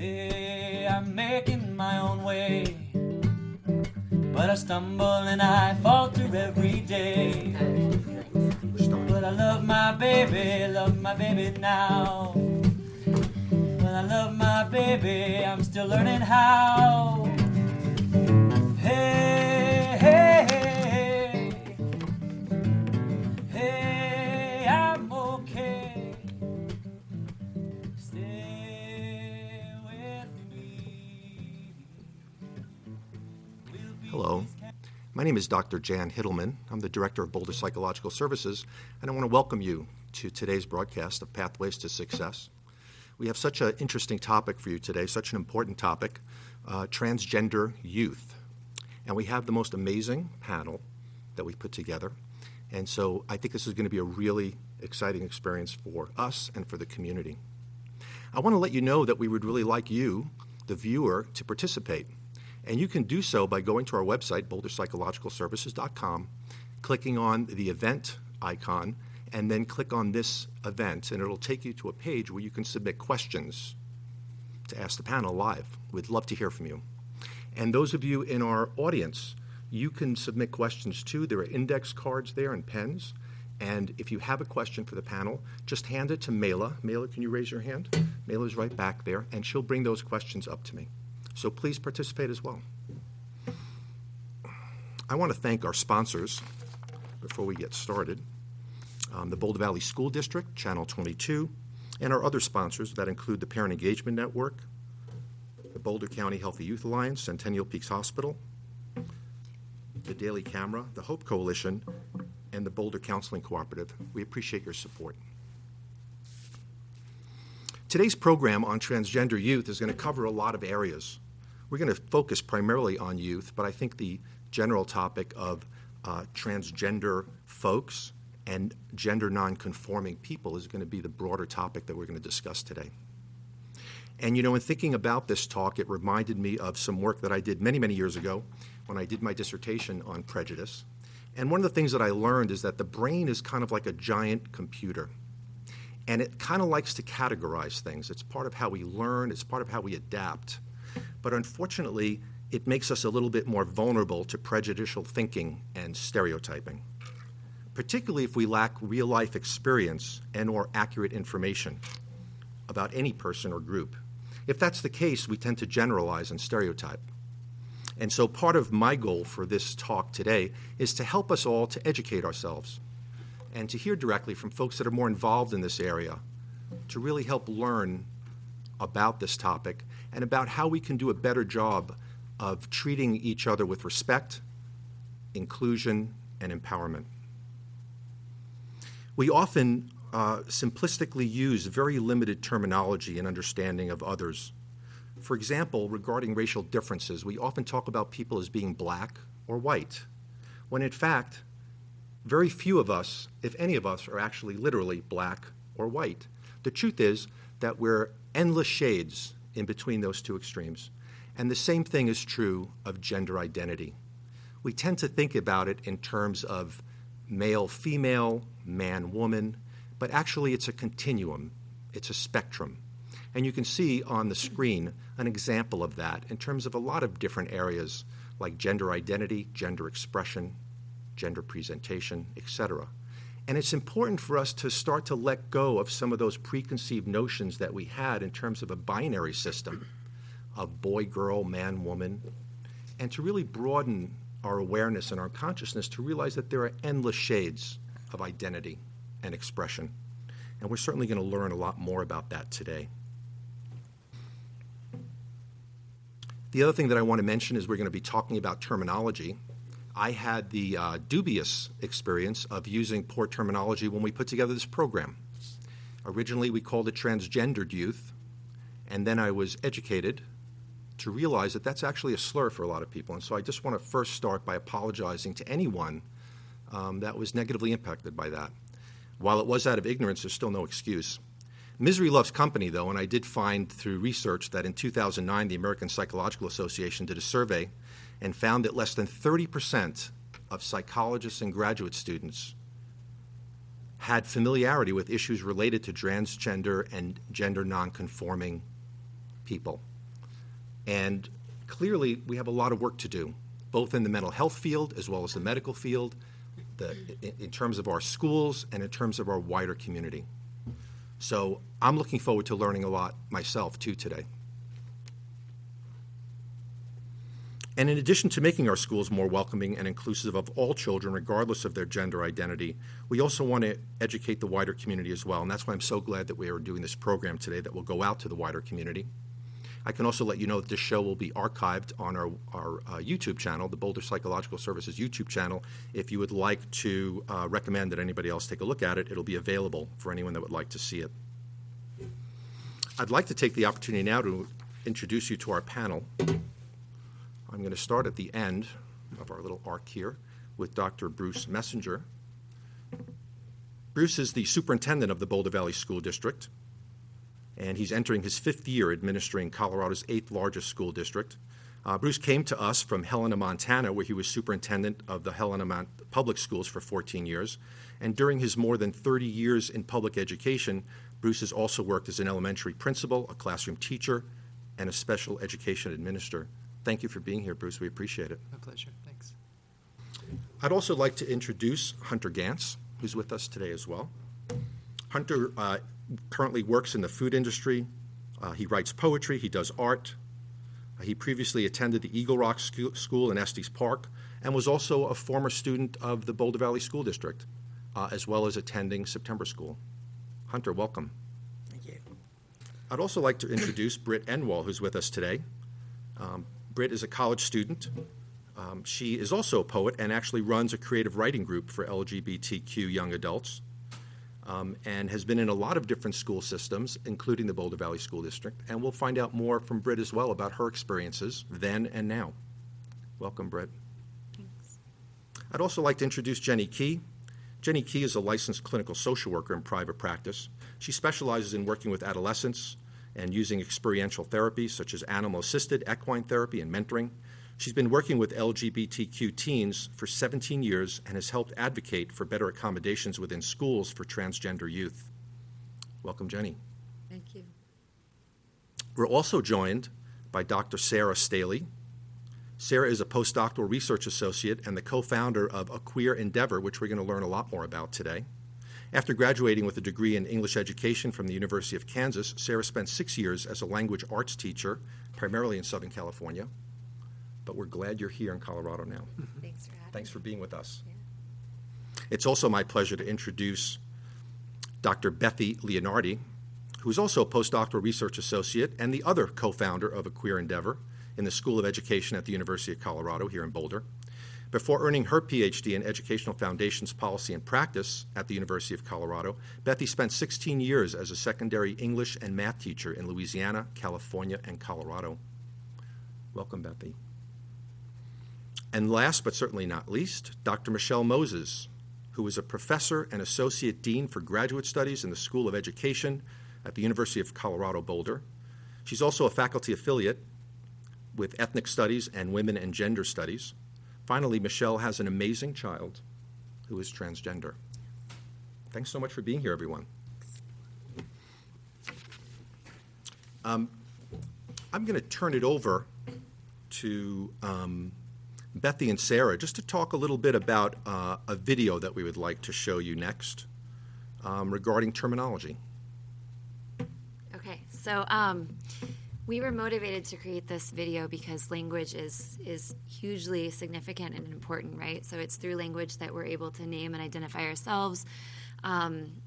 Hey, I'm making my own way, but I stumble and I falter every day. But I love my baby now. But I love my baby, I'm still learning how. Hey, hey, hey, hey, I'm okay. Stay with me. Hello, my name is Dr. Jan Hittleman. I'm the Director of Boulder Psychological Services, and I want to welcome you to today's broadcast of Pathways to Success. We have such an interesting topic for you today, such an important topic, transgender youth. And we have the most amazing panel that we put together. And so I think this is going to be a really exciting experience for us and for the community. I want to let you know that we would really like you, the viewer, to participate. And you can do so by going to our website, boulderpsychologicalservices.com, clicking on the event icon, and then click on this event, and it'll take you to a page where you can submit questions to ask the panel live. We'd love to hear from you. And those of you in our audience, you can submit questions too. There are index cards there and pens. And if you have a question for the panel, just hand it to Mela. Mela, can you raise your hand? Mela's right back there, and she'll bring those questions up to me. So please participate as well. I want to thank our sponsors before we get started. The Boulder Valley School District, Channel 22, and our other sponsors that include the Parent Engagement Network, the Boulder County Healthy Youth Alliance, Centennial Peaks Hospital, the Daily Camera, the Hope Coalition, and the Boulder Counseling Cooperative. We appreciate your support. Today's program on transgender youth is going to cover a lot of areas. We're going to focus primarily on youth, but I think the general topic of transgender folks and gender nonconforming people is going to be the broader topic that we're going to discuss today. And in thinking about this talk, it reminded me of some work that I did many, many years ago when I did my dissertation on prejudice. And one of the things that I learned is that the brain is kind of like a giant computer. And it kind of likes to categorize things. It's part of how we learn. It's part of how we adapt. But unfortunately, it makes us a little bit more vulnerable to prejudicial thinking and stereotyping, particularly if we lack real-life experience and or accurate information about any person or group. If that's the case, we tend to generalize and stereotype. And so part of my goal for this talk today is to help us all to educate ourselves and to hear directly from folks that are more involved in this area to really help learn about this topic and about how we can do a better job of treating each other with respect, inclusion, and empowerment. We often simplistically use very limited terminology and understanding of others. For example, regarding racial differences, we often talk about people as being black or white, when in fact, very few of us, if any of us, are actually literally black or white. The truth is that we're endless shades in between those two extremes. And the same thing is true of gender identity. We tend to think about it in terms of male-female, man-woman, but actually it's a continuum, it's a spectrum. And you can see on the screen an example of that in terms of a lot of different areas like gender identity, gender expression, gender presentation, etc. And it's important for us to start to let go of some of those preconceived notions that we had in terms of a binary system of boy, girl, man, woman, and to really broaden our awareness and our consciousness to realize that there are endless shades of identity and expression. And we're certainly going to learn a lot more about that today. The other thing that I want to mention is we're going to be talking about terminology. I had the dubious experience of using poor terminology when we put together this program. Originally, we called it Transgender Youth, and then I was educated to realize that that's actually a slur for a lot of people. And so I just want to first start by apologizing to anyone that was negatively impacted by that. While it was out of ignorance, there's still no excuse. Misery loves company, though, and I did find through research that in 2009, the American Psychological Association did a survey and found that less than 30% of psychologists and graduate students had familiarity with issues related to transgender and gender nonconforming people. And clearly, we have a lot of work to do, both in the mental health field as well as the medical field, in terms of our schools and in terms of our wider community. So I'm looking forward to learning a lot myself, too, today. And in addition to making our schools more welcoming and inclusive of all children, regardless of their gender identity, we also want to educate the wider community as well. And that's why I'm so glad that we are doing this program today that will go out to the wider community. I can also let you know that this show will be archived on our YouTube channel, the Boulder Psychological Services YouTube channel. If you would like to recommend that anybody else take a look at it, it'll be available for anyone that would like to see it. I'd like to take the opportunity now to introduce you to our panel. I'm going to start at the end of our little arc here with Dr. Bruce Messenger. Bruce is the superintendent of the Boulder Valley School District, and he's entering his 5th year administering Colorado's 8th largest school district. Bruce came to us from Helena, Montana, where he was superintendent of the Helena Public Schools for 14 years. And during his more than 30 years in public education, Bruce has also worked as an elementary principal, a classroom teacher, and a special education administrator. Thank you for being here, Bruce. We appreciate it. My pleasure. Thanks. I'd also like to introduce Hunter Gantz, who's with us today as well. Hunter currently works in the food industry. He writes poetry. He does art. He previously attended the Eagle Rock School in Estes Park and was also a former student of the Boulder Valley School District, as well as attending September School. Hunter, welcome. Thank you. I'd also like to introduce Britt Enwall, who's with us today. Britt is a college student. She is also a poet and actually runs a creative writing group for LGBTQ young adults, and has been in a lot of different school systems, including the Boulder Valley School District. And we'll find out more from Britt as well about her experiences then and now. Welcome, Britt. Thanks. I'd also like to introduce Jenny Key. Jenny Key is a licensed clinical social worker in private practice. She specializes in working with adolescents and using experiential therapy such as animal-assisted equine therapy and mentoring. She's been working with LGBTQ teens for 17 years and has helped advocate for better accommodations within schools for transgender youth. Welcome, Jenny. Thank you. We're also joined by Dr. Sarah Staley. Sarah is a postdoctoral research associate and the co-founder of A Queer Endeavor, which we're going to learn a lot more about today. After graduating with a degree in English education from the University of Kansas, Sarah spent 6 years as a language arts teacher, primarily in Southern California. But we're glad you're here in Colorado now. Thanks for having me. Thanks for being with us. Yeah. It's also my pleasure to introduce Dr. Bethy Leonardi, who is also a postdoctoral research associate and the other co-founder of A Queer Endeavor in the School of Education at the University of Colorado here in Boulder. Before earning her PhD in Educational Foundations Policy and Practice at the University of Colorado, Bethy spent 16 years as a secondary English and math teacher in Louisiana, California, and Colorado. Welcome, Bethy. And last but certainly not least, Dr. Michelle Moses, who is a professor and associate dean for graduate studies in the School of Education at the University of Colorado Boulder. She's also a faculty affiliate with ethnic studies and women and gender studies. Finally, Michelle has an amazing child who is transgender. Thanks so much for being here, everyone. I'm going to turn it over to Bethy and Sarah just to talk a little bit about a video that we would like to show you next regarding terminology. Okay, so we were motivated to create this video because language is hugely significant and important, right? So it's through language that we're able to name and identify ourselves,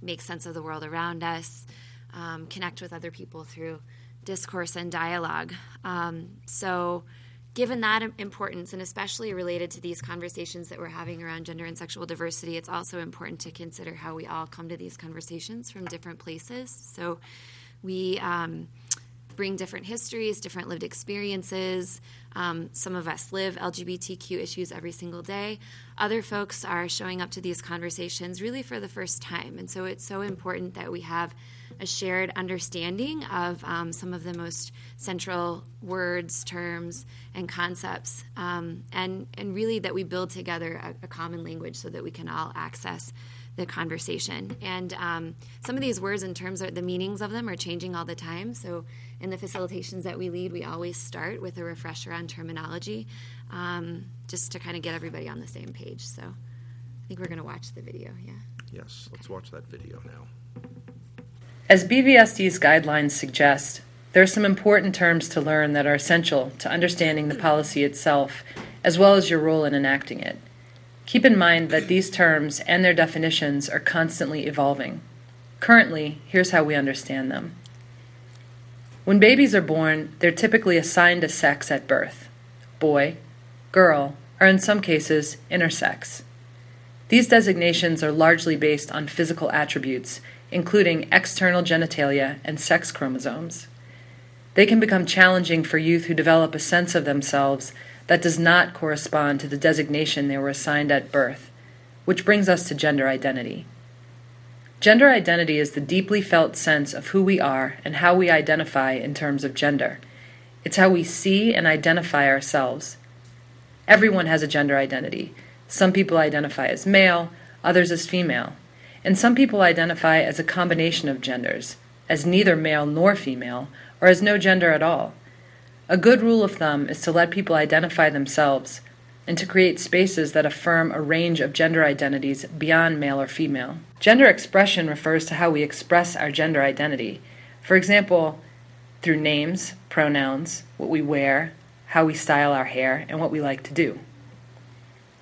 make sense of the world around us, connect with other people through discourse and dialogue. So given that importance, and especially related to these conversations that we're having around gender and sexual diversity, it's also important to consider how we all come to these conversations from different places. So we bring different histories, different lived experiences. Some of us live LGBTQ issues every single day. Other folks are showing up to these conversations really for the first time. And so it's so important that we have a shared understanding of some of the most central words, terms, and concepts, and really that we build together a common language so that we can all access the conversation. And some of these words, in terms of the meanings of them, are changing all the time. So in the facilitations that we lead, we always start with a refresher on terminology, just to kind of get everybody on the same page. So I think we're going to watch the video, yeah. Yes, let's watch that video now. As BVSD's guidelines suggest, there are some important terms to learn that are essential to understanding the policy itself, as well as your role in enacting it. Keep in mind that these terms and their definitions are constantly evolving. Currently, here's how we understand them. When babies are born, they're typically assigned a sex at birth: boy, girl, or in some cases, intersex. These designations are largely based on physical attributes, including external genitalia and sex chromosomes. They can become challenging for youth who develop a sense of themselves that does not correspond to the designation they were assigned at birth, which brings us to gender identity. Gender identity is the deeply felt sense of who we are and how we identify in terms of gender. It's how we see and identify ourselves. Everyone has a gender identity. Some people identify as male, others as female, and some people identify as a combination of genders, as neither male nor female, or as no gender at all. A good rule of thumb is to let people identify themselves and to create spaces that affirm a range of gender identities beyond male or female. Gender expression refers to how we express our gender identity. For example, through names, pronouns, what we wear, how we style our hair, and what we like to do.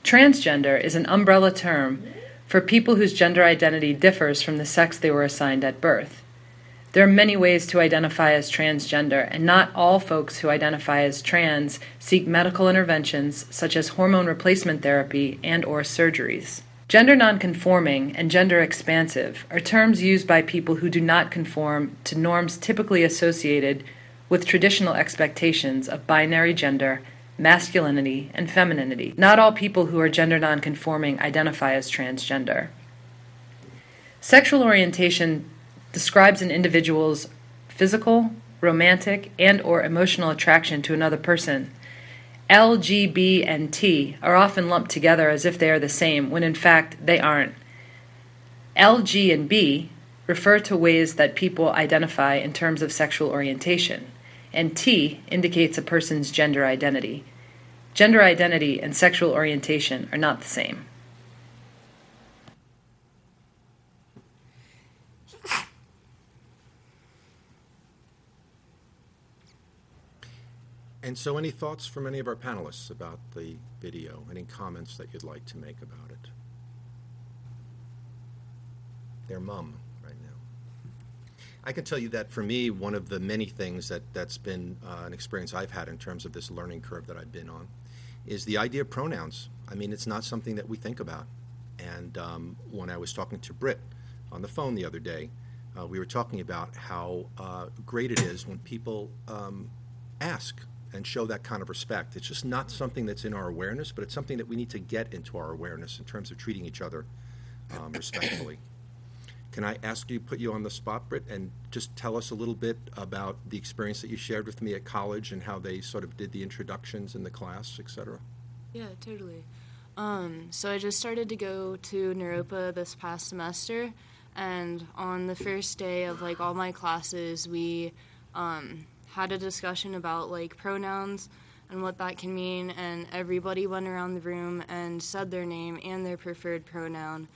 Transgender is an umbrella term for people whose gender identity differs from the sex they were assigned at birth. There are many ways to identify as transgender, and not all folks who identify as trans seek medical interventions such as hormone replacement therapy and/or surgeries. Gender nonconforming and gender expansive are terms used by people who do not conform to norms typically associated with traditional expectations of binary gender, masculinity, and femininity. Not all people who are gender nonconforming identify as transgender. Sexual orientation describes an individual's physical, romantic, and/or emotional attraction to another person. L, G, B, and T are often lumped together as if they are the same, when in fact they aren't. L, G, and B refer to ways that people identify in terms of sexual orientation, and T indicates a person's gender identity. Gender identity and sexual orientation are not the same. And so any thoughts from any of our panelists about the video? Any comments that you'd like to make about it? Their mum right now. I can tell you that for me, one of the many things that's been an experience I've had in terms of this learning curve that I've been on is the idea of pronouns. I mean, it's not something that we think about. And when I was talking to Britt on the phone the other day, we were talking about how great it is when people ask and show that kind of respect. It's just not something that's in our awareness, but it's something that we need to get into our awareness in terms of treating each other respectfully. Can I ask you, put you on the spot, Britt, and just tell us a little bit about the experience that you shared with me at college and how they sort of did the introductions in the class, et cetera? Yeah, totally. So I just started to go to Naropa this past semester, and on the first day of like all my classes, we had a discussion about like pronouns and what that can mean, and everybody went around the room and said their name and their preferred pronoun.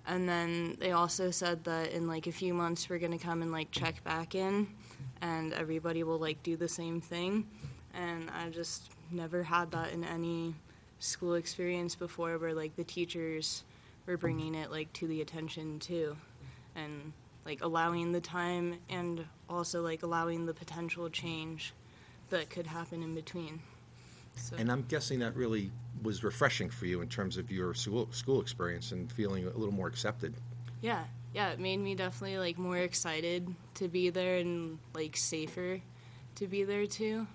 And then they also said that in like a few months we're going to come and like check back in, and everybody will like do the same thing. And I just never had that in any school experience before, where like the teachers were bringing it like to the attention too, and like allowing the time and also like allowing the potential change that could happen in between. So. And I'm guessing that really was refreshing for you in terms of your school experience and feeling a little more accepted. Yeah, it made me definitely like more excited to be there and like safer to be there too.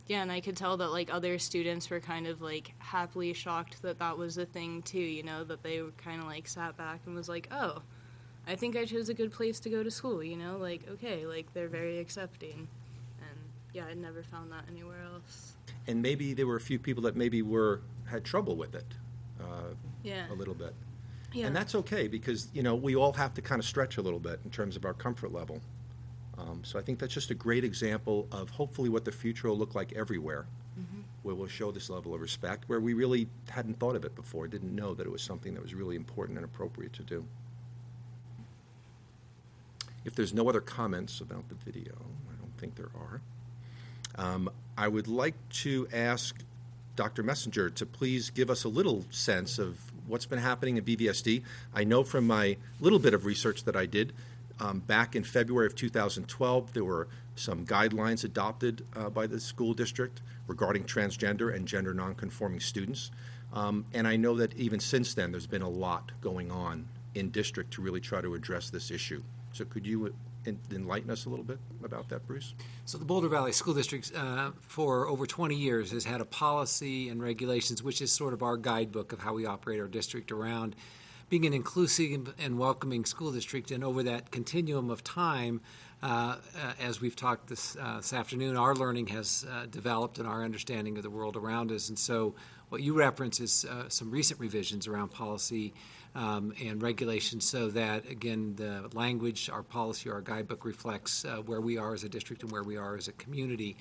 Yeah, and I could tell that like other students were kind of like happily shocked that that was a thing too, you know, that they kind of like sat back and was like, oh, I think I chose a good place to go to school, you know, like, okay, like they're very accepting. And yeah, I never found that anywhere else. And maybe there were a few people that maybe had trouble with it a little bit. Yeah. And that's okay because, we all have to kind of stretch a little bit in terms of our comfort level. So I think that's just a great example of hopefully what the future will look like everywhere, where we'll show this level of respect, where we really hadn't thought of it before, didn't know that it was something that was really important and appropriate to do. If there's no other comments about the video, I don't think there are, I would like to ask Dr. Messenger to please give us a little sense of what's been happening in BVSD. I know from my little bit of research that I did, back in February of 2012, there were some guidelines adopted by the school district regarding transgender and gender nonconforming students. And I know that even since then, there's been a lot going on in district to really try to address this issue. So could you enlighten us a little bit about that, Bruce? So the Boulder Valley School District, for over 20 years, has had a policy and regulations, which is sort of our guidebook of how we operate our district around being an inclusive and welcoming school district. And over that continuum of time, as we've talked this afternoon, our learning has developed and our understanding of the world around us. And so what you reference is some recent revisions around policy and regulations so that, again, the language, our policy, our guidebook reflects where we are as a district and where we are as a community.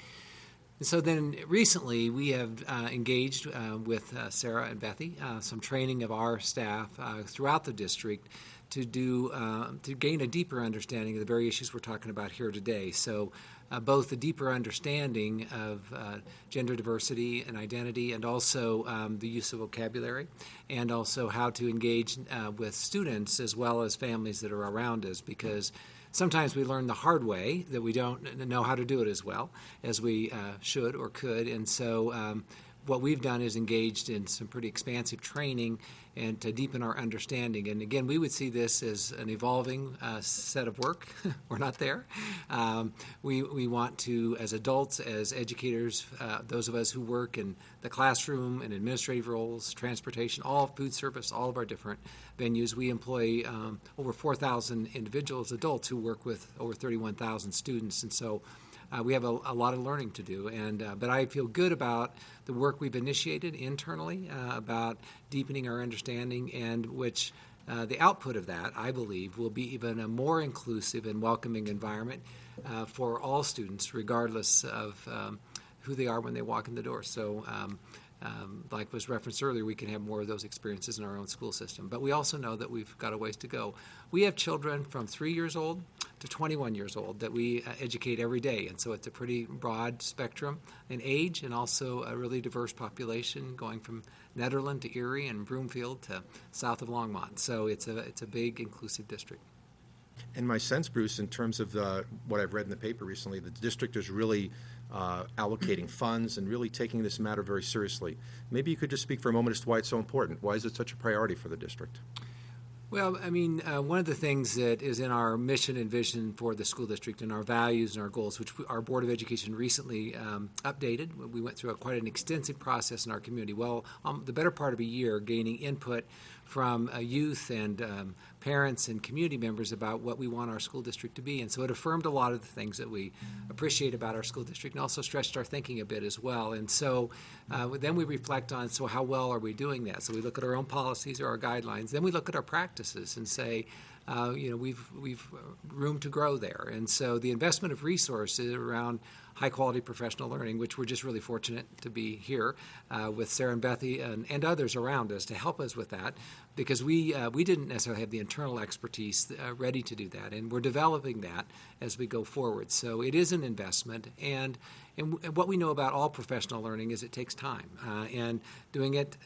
And so then recently we have engaged with Sarah and Bethy, some training of our staff throughout the district to gain a deeper understanding of the very issues we're talking about here today. So both a deeper understanding of gender diversity and identity, and also the use of vocabulary, and also how to engage with students as well as families that are around us, because sometimes we learn the hard way that we don't know how to do it as well as we should or could. And so what we've done is engaged in some pretty expansive training and to deepen our understanding. And again, we would see this as an evolving set of work. We're not there. We want to, as adults, as educators, those of us who work in the classroom and administrative roles, transportation, all food service, all of our different venues, we employ over 4,000 individuals, adults, who work with over 31,000 students. And so we have a lot of learning to do, but I feel good about the work we've initiated internally about deepening our understanding, and which the output of that, I believe, will be even a more inclusive and welcoming environment for all students, regardless of who they are when they walk in the door. So like was referenced earlier, we can have more of those experiences in our own school system. But we also know that we've got a ways to go. We have children from 3 years old to 21 years old that we educate every day. And so it's a pretty broad spectrum in age, and also a really diverse population going from Nederland to Erie and Broomfield to south of Longmont. So it's a big inclusive district. And my sense, Bruce, in terms of what I've read in the paper recently, the district is really allocating funds and really taking this matter very seriously. Maybe you could just speak for a moment as to why it's so important. Why is it such a priority for the district? Well, I mean, one of the things that is in our mission and vision for the school district and our values and our goals, which our Board of Education recently updated. We went through quite an extensive process in our community. Well, the better part of a year, gaining input from youth and parents and community members about what we want our school district to be. And so it affirmed a lot of the things that we appreciate about our school district, and also stretched our thinking a bit as well. And so then we reflect on, so how well are we doing that? So we look at our own policies or our guidelines. Then we look at our practices and say, we've room to grow there. And so the investment of resources around high-quality professional learning, which we're just really fortunate to be here with Sarah and Bethy and others around us to help us with that, because we didn't necessarily have the internal expertise ready to do that, and we're developing that as we go forward. So it is an investment, and what we know about all professional learning is it takes time, and doing it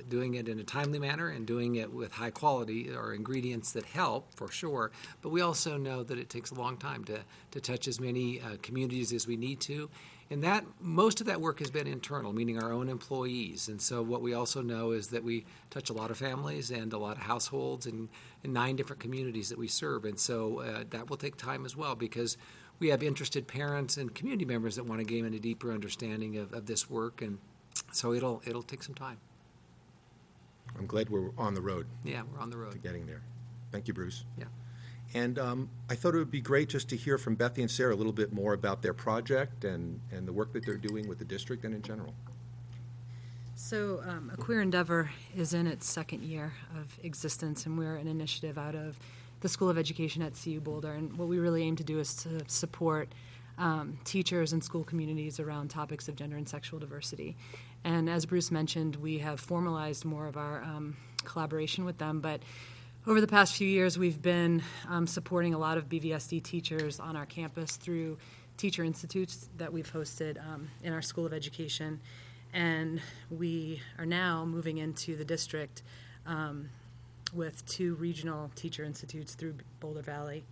in a timely manner and doing it with high quality are ingredients that help for sure. But we also know that it takes a long time to touch as many communities as we need to. And that most of that work has been internal, meaning our own employees. And so what we also know is that we touch a lot of families and a lot of households in 9 different communities that we serve. And so that will take time as well, because we have interested parents and community members that want to gain a deeper understanding of this work. And so it'll take some time. I'm glad we're on the road. Yeah, we're on the road. To getting there. Thank you, Bruce. Yeah. And I thought it would be great just to hear from Bethy and Sarah a little bit more about their project and the work that they're doing with the district and in general. So A Queer Endeavor is in its second year of existence, and we're an initiative out of the School of Education at CU Boulder. And what we really aim to do is to support teachers and school communities around topics of gender and sexual diversity. And as Bruce mentioned, we have formalized more of our collaboration with them. But over the past few years, we've been supporting a lot of BVSD teachers on our campus through teacher institutes that we've hosted in our School of Education. And we are now moving into the district with 2 regional teacher institutes through Boulder Valley.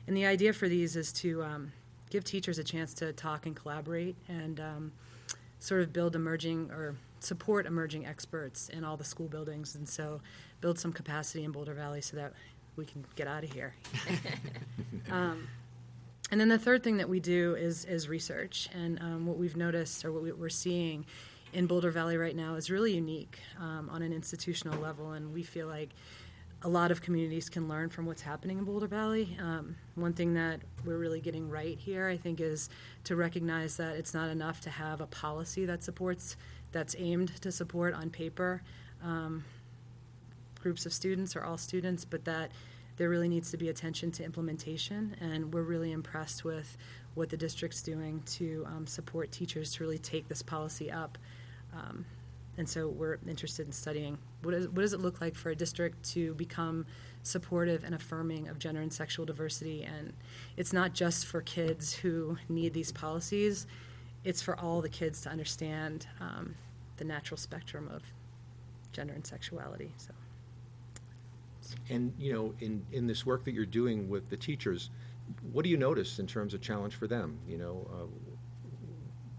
And the idea for these is to give teachers a chance to talk and collaborate and sort of build emerging or support emerging experts in all the school buildings, and so build some capacity in Boulder Valley so that we can get out of here. And then the third thing that we do is research, and what we've noticed, or what we're seeing in Boulder Valley right now, is really unique on an institutional level, and we feel like a lot of communities can learn from what's happening in Boulder Valley. One thing that we're really getting right here, I think, is to recognize that it's not enough to have a policy that's aimed to support on paper groups of students or all students, but that there really needs to be attention to implementation, and we're really impressed with what the district's doing to support teachers to really take this policy up. And so we're interested in studying what does it look like for a district to become supportive and affirming of gender and sexual diversity. And it's not just for kids who need these policies, it's for all the kids to understand the natural spectrum of gender and sexuality. So. And, in this work that you're doing with the teachers, what do you notice in terms of challenge for them?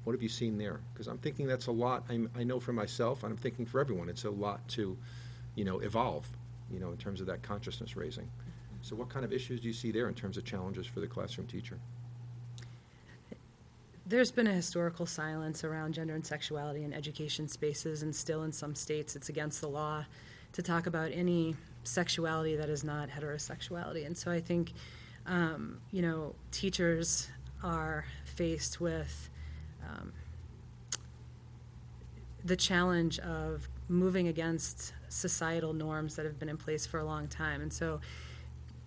What have you seen there? Because I'm thinking that's a lot. I know for myself, and I'm thinking for everyone, it's a lot to, evolve, in terms of that consciousness raising. So what kind of issues do you see there in terms of challenges for the classroom teacher? There's been a historical silence around gender and sexuality in education spaces, and still in some states it's against the law to talk about any sexuality that is not heterosexuality. And so I think, teachers are faced with the challenge of moving against societal norms that have been in place for a long time. And so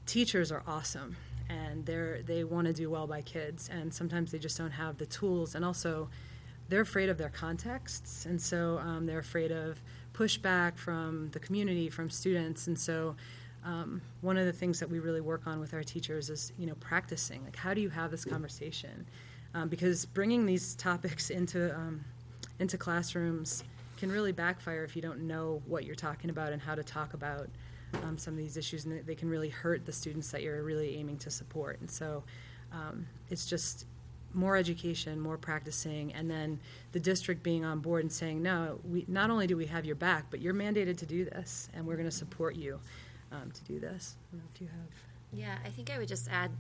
teachers are awesome, and they want to do well by kids, and sometimes they just don't have the tools, and also they're afraid of their contexts, and so they're afraid of pushback from the community, from students. And so one of the things that we really work on with our teachers is, practicing, like, how do you have this conversation? Because bringing these topics into classrooms can really backfire if you don't know what you're talking about and how to talk about some of these issues, and they can really hurt the students that you're really aiming to support. And so it's just more education, more practicing, and then the district being on board and saying, no, we not only do we have your back, but you're mandated to do this, and we're going to support you to do this. I don't know if you have. Yeah, I think I would just add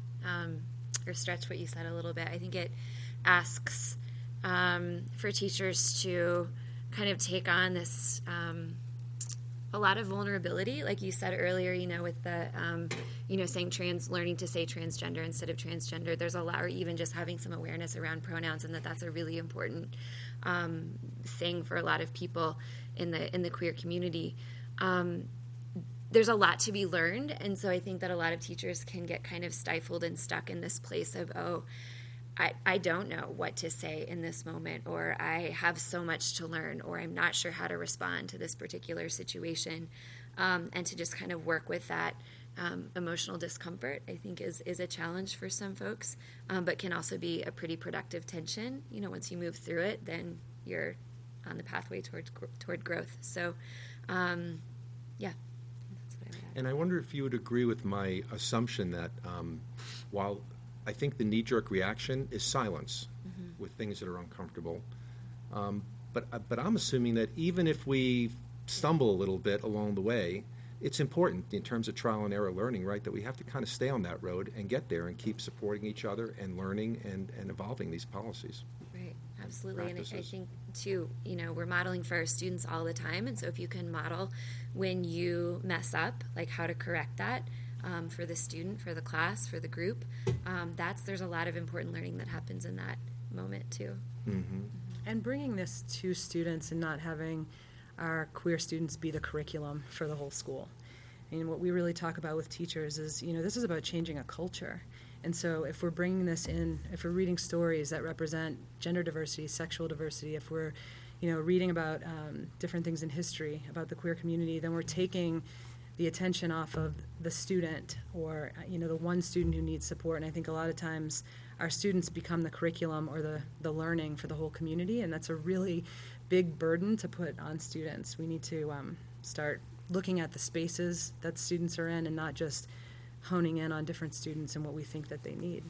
or stretch what you said a little bit. I think it asks for teachers to kind of take on this a lot of vulnerability, like you said earlier, with the saying learning to say transgender instead of transgender. There's a lot, or even just having some awareness around pronouns, and that's a really important thing for a lot of people in the queer community. There's a lot to be learned, and so I think that a lot of teachers can get kind of stifled and stuck in this place of, I don't know what to say in this moment, or I have so much to learn, or I'm not sure how to respond to this particular situation, and to just kind of work with that emotional discomfort, I think is a challenge for some folks, but can also be a pretty productive tension. Once you move through it, then you're on the pathway toward growth. So, yeah. And I wonder if you would agree with my assumption that while I think the knee-jerk reaction is silence with things that are uncomfortable, but I'm assuming that even if we stumble a little bit along the way, it's important in terms of trial and error learning, right, that we have to kind of stay on that road and get there and keep supporting each other and learning and evolving these policies. Right, absolutely. And I think, too, we're modeling for our students all the time, and so if you can model when you mess up, like how to correct that for the student, for the class, for the group, there's a lot of important learning that happens in that moment, too. And bringing this to students and not having our queer students be the curriculum for the whole school. And what we really talk about with teachers is, this is about changing a culture. And so if we're bringing this in, if we're reading stories that represent gender diversity, sexual diversity, if we're, reading about different things in history about the queer community, then we're taking the attention off of the student or, the one student who needs support. And I think a lot of times our students become the curriculum or the learning for the whole community, and that's a really big burden to put on students. We need to start looking at the spaces that students are in and not just honing in on different students and what we think that they need.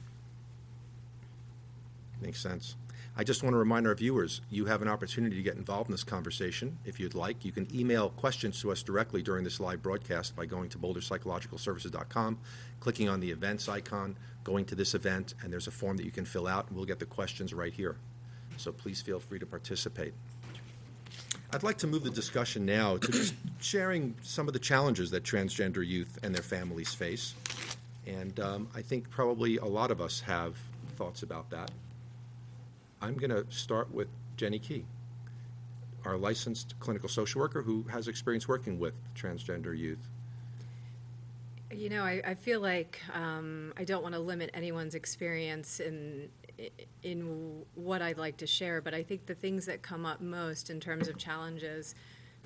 Makes sense. I just want to remind our viewers, you have an opportunity to get involved in this conversation. If you'd like, you can email questions to us directly during this live broadcast by going to boulderpsychologicalservices.com, clicking on the events icon, going to this event, and there's a form that you can fill out, and we'll get the questions right here. So please feel free to participate. I'd like to move the discussion now to just sharing some of the challenges that transgender youth and their families face. And I think probably a lot of us have thoughts about that. I'm going to start with Jenny Key, our licensed clinical social worker who has experience working with transgender youth. I feel like I don't want to limit anyone's experience in what I'd like to share, but I think the things that come up most in terms of challenges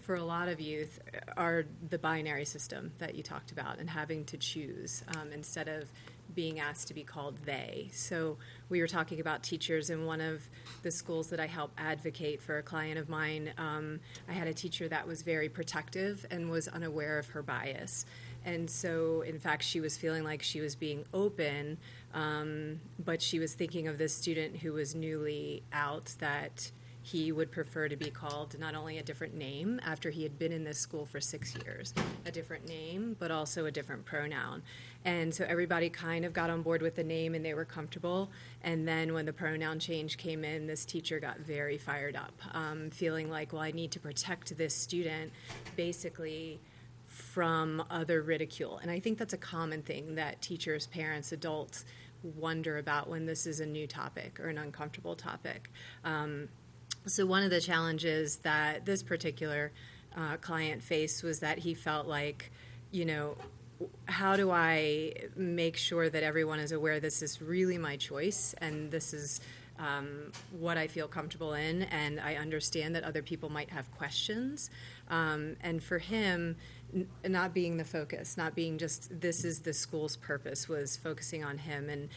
for a lot of youth are the binary system that you talked about and having to choose instead of being asked to be called they. So we were talking about teachers in one of the schools that I help advocate for a client of mine. I had a teacher that was very protective and was unaware of her bias. And so, in fact, she was feeling like she was being open, but she was thinking of this student who was newly out that he would prefer to be called not only a different name after he had been in this school for 6 years, a different name, but also a different pronoun. And so everybody kind of got on board with the name and they were comfortable. And then when the pronoun change came in, this teacher got very fired up, feeling like, well, I need to protect this student basically from other ridicule. And I think that's a common thing that teachers, parents, adults wonder about when this is a new topic or an uncomfortable topic. So one of the challenges that this particular client faced was that he felt like, how do I make sure that everyone is aware this is really my choice and this is what I feel comfortable in, and I understand that other people might have questions. And for him, not being the focus, not being just this is the school's purpose, was focusing on him. And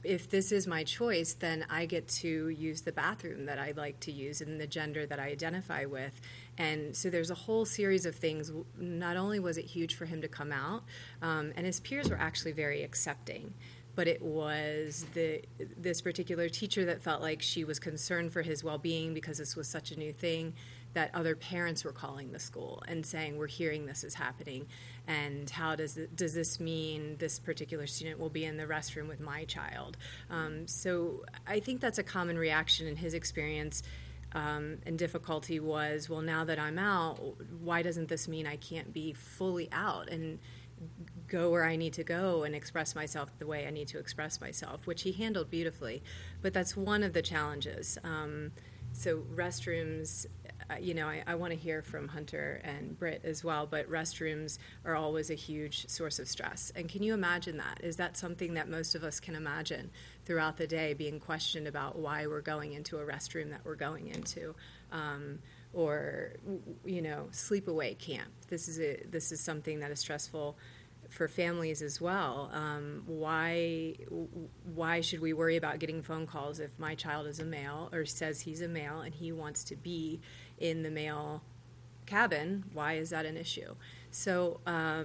if this is my choice, then I get to use the bathroom that I like to use and the gender that I identify with. And so there's a whole series of things. Not only was it huge for him to come out, and his peers were actually very accepting, but it was this particular teacher that felt like she was concerned for his well-being because this was such a new thing, that other parents were calling the school and saying, we're hearing this is happening, and how does this mean this particular student will be in the restroom with my child? So I think that's a common reaction in his experience, and difficulty was, well, now that I'm out, why doesn't this mean I can't be fully out and go where I need to go and express myself the way I need to express myself, which he handled beautifully. But that's one of the challenges. So restrooms, I want to hear from Hunter and Britt as well, but restrooms are always a huge source of stress. And can you imagine that? Is that something that most of us can imagine throughout the day, being questioned about why we're going into a restroom that we're going into? Or sleepaway camp. This is something that is stressful for families as well. Why should we worry about getting phone calls if my child is a male or says he's a male and he wants to be in the male cabin? Why is that an issue? So a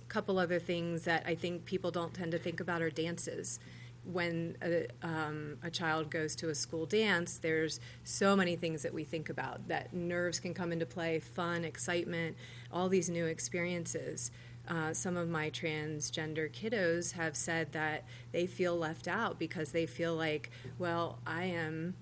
couple other things that I think people don't tend to think about are dances. When a child goes to a school dance, there's so many things that we think about, that nerves can come into play, fun, excitement, all these new experiences. Some of my transgender kiddos have said that they feel left out because they feel like, well, I am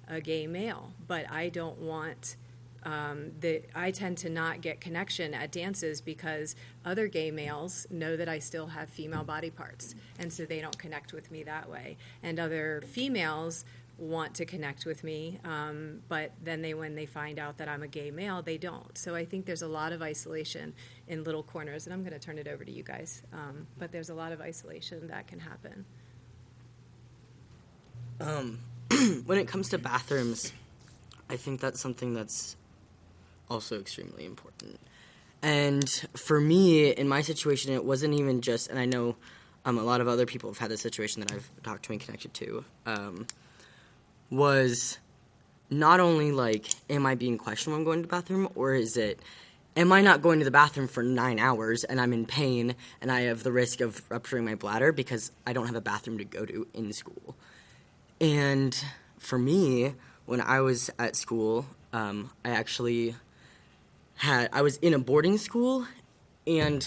a gay male, but I don't want I tend to not get connection at dances because other gay males know that I still have female body parts, and so they don't connect with me that way. And other females want to connect with me, but then when they find out that I'm a gay male, they don't. So I think there's a lot of isolation in little corners, and I'm going to turn it over to you guys, but there's a lot of isolation that can happen. When it comes to bathrooms, I think that's something that's also extremely important. And for me, in my situation, it wasn't even just, and I know a lot of other people have had this situation that I've talked to and connected to, was not only like, am I being questioned when I'm going to the bathroom, or is it, am I not going to the bathroom for 9 hours and I'm in pain and I have the risk of rupturing my bladder because I don't have a bathroom to go to in school? And for me, when I was at school, I was in a boarding school, and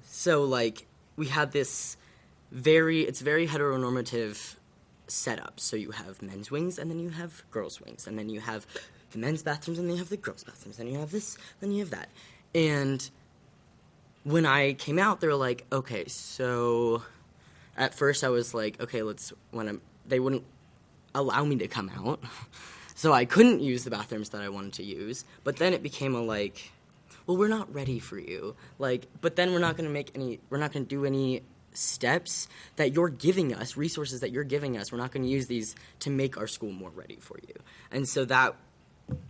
so, like, we had this it's very heteronormative setup. So you have men's wings, and then you have girls' wings, and then you have the men's bathrooms, and then you have the girls' bathrooms, then you have this, then you have that. And when I came out, they were like, okay, so at first I was like, okay, they wouldn't allow me to come out. So I couldn't use the bathrooms that I wanted to use. But then it became well, we're not ready for you. But then we're not going to do any steps that you're giving us, resources that you're giving us. We're not going to use these to make our school more ready for you. And so that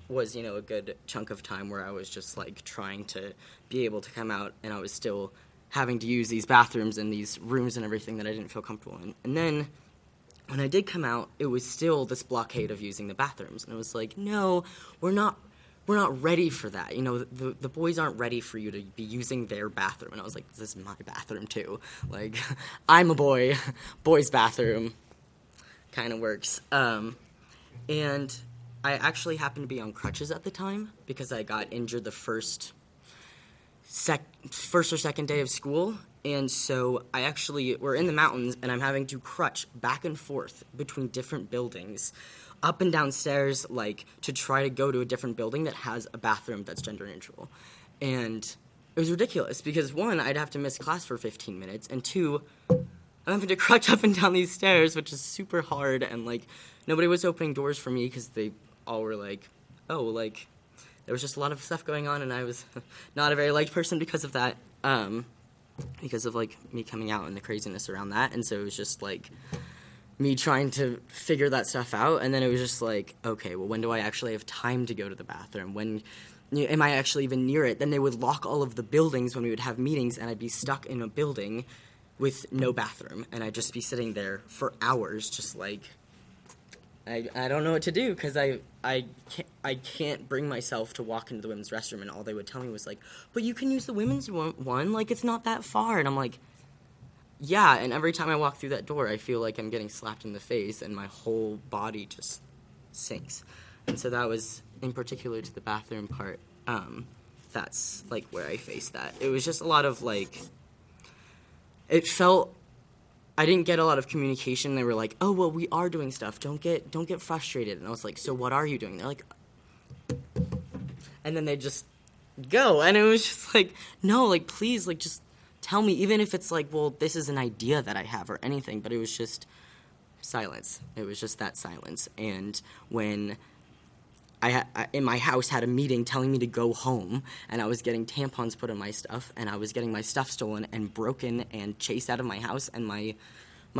was, a good chunk of time where I was just trying to be able to come out, and I was still having to use these bathrooms and these rooms and everything that I didn't feel comfortable in. And then when I did come out, it was still this blockade of using the bathrooms. And it was like, no, we're not ready for that. The boys aren't ready for you to be using their bathroom. And I was like, this is my bathroom too. I'm a boy, boys' bathroom kind of works. And I actually happened to be on crutches at the time because I got injured the first or second day of school. And so we're in the mountains, and I'm having to crutch back and forth between different buildings, up and down stairs, to try to go to a different building that has a bathroom that's gender neutral. And it was ridiculous because, one, I'd have to miss class for 15 minutes, and two, I'm having to crutch up and down these stairs, which is super hard, and, nobody was opening doors for me because they all were there was just a lot of stuff going on, and I was not a very liked person because of that. Because of me coming out and the craziness around that. And so it was just me trying to figure that stuff out. And then it was just okay, well, when do I actually have time to go to the bathroom? When am I actually even near it? Then they would lock all of the buildings when we would have meetings, and I'd be stuck in a building with no bathroom, and I'd just be sitting there for hours just I don't know what to do because I can't bring myself to walk into the women's restroom, and all they would tell me was but you can use the women's one, it's not that far. And I'm yeah, and every time I walk through that door, I feel like I'm getting slapped in the face, and my whole body just sinks. And so that was, in particular to the bathroom part, that's where I faced that. It was just a lot of it felt, I didn't get a lot of communication. They were like, oh, well, we are doing stuff. Don't get frustrated. And I was like, so what are you doing? They're like, and then they just go. And it was just no, please, just tell me, even if it's well, this is an idea that I have or anything. But it was just silence. It was just that silence. And when I in my house had a meeting telling me to go home, and I was getting tampons put in my stuff, and I was getting my stuff stolen and broken and chased out of my house, and my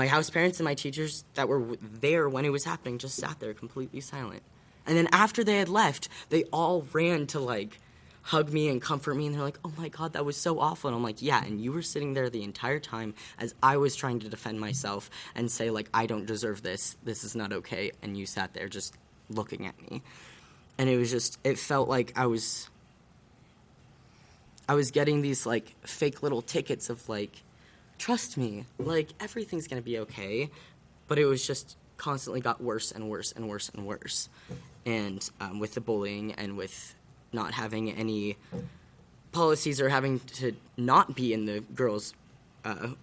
house parents and my teachers that were there when it was happening just sat there completely silent. And then after they had left, they all ran to hug me and comfort me, and they're like, oh my God, that was so awful. And I'm like, yeah, and you were sitting there the entire time as I was trying to defend myself and say I don't deserve this is not okay, and you sat there just looking at me. And it was just, it felt like I was getting these, fake little tickets of, trust me, everything's going to be okay. But it was just constantly got worse and worse and worse and worse. And with the bullying and with not having any policies or having to not be in the girls'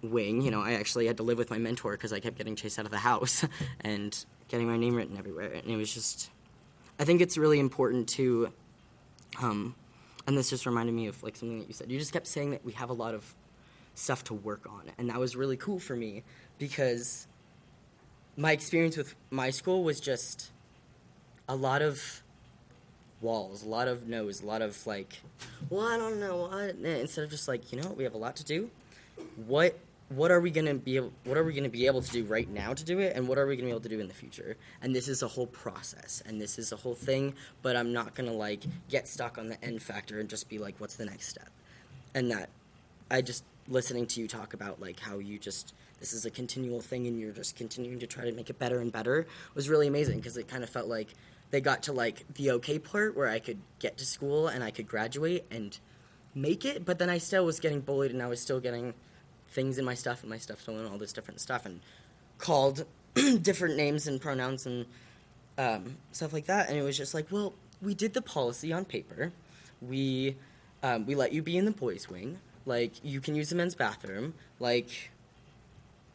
wing, I actually had to live with my mentor because I kept getting chased out of the house and getting my name written everywhere. And it was just, I think it's really important to, and this just reminded me of something that you said. You just kept saying that we have a lot of stuff to work on, and that was really cool for me because my experience with my school was just a lot of walls, a lot of no's, a lot of like, well, I don't know what, instead of just like, you know, we have a lot to do. What are we gonna be able to do right now to do it, and what are we gonna be able to do in the future? And this is a whole process, and this is a whole thing. But I'm not gonna like get stuck on the end factor and just be like, what's the next step? And that I just listening to you talk about like how you just this is a continual thing, and you're just continuing to try to make it better and better was really amazing, because it kind of felt like they got to like the okay part where I could get to school and I could graduate and make it, but then I still was getting bullied, and I was still getting things in my stuff and my stuff stolen, all this different stuff, and called different names and pronouns and stuff like that. And it was just like, well, we did the policy on paper. We let you be in the boys' wing. Like, you can use the men's bathroom. Like,